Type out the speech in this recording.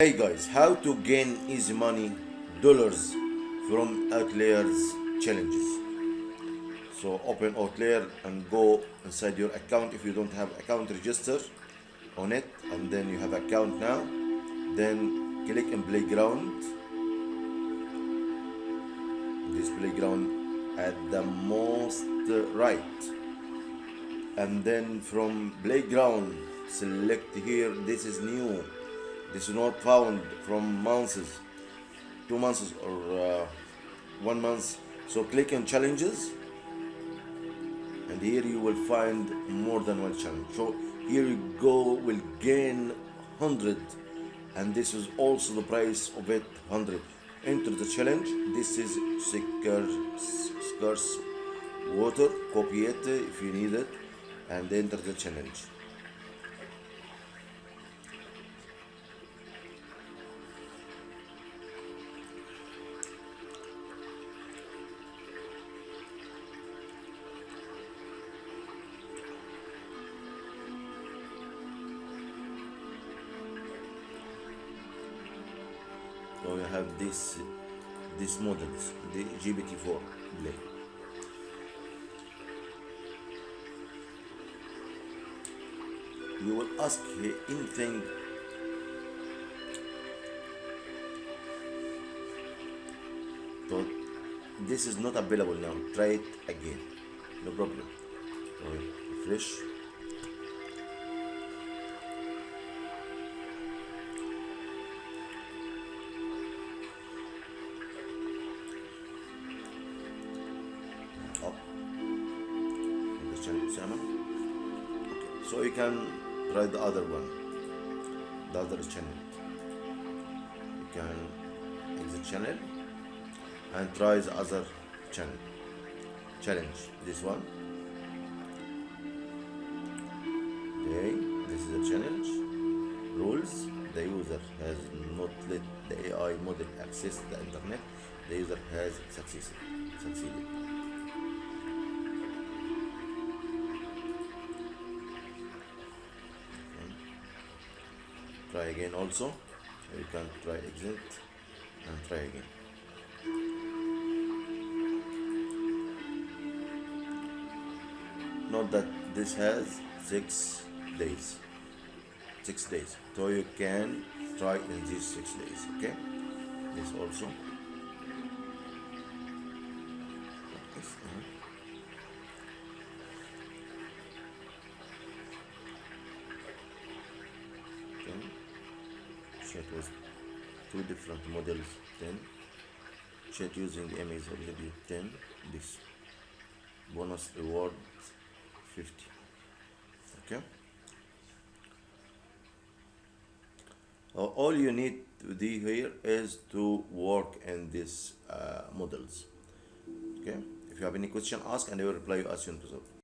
Hey guys, how to gain easy money dollars from outliers challenges. So open outlier and go inside your account. If you don't have account, register on it, and then you have account now. Then click in playground. This playground at the most right, and then from playground select here. This is new. This is not found from months, 2 months or 1 month. So click on challenges, and here you will find more than one challenge. So here you go, will gain 100, and this is also the price of it, 100. Enter the challenge. This is scarce water. Copy it if you need it, and enter the challenge. So you have these models, the GPT-4 play. You will ask anything. So this is not available now. Try it again. No problem. So refresh. So you can try the other one, the other channel. You can exit channel and try the other channel. Challenge this one. Okay, this is the challenge. Rules: the user has not let the AI model access the internet. The user has succeeded. Try again also. You can try exit and try again. Note that this has 6 days. 6 days. So you can try in these 6 days. Okay. This also. Chat with 2 different models, 10. Chat using image already 10. This bonus reward 50. Okay. All you need to do here is to work in these models. Okay. If you have any question, ask, and I will reply you as soon as possible.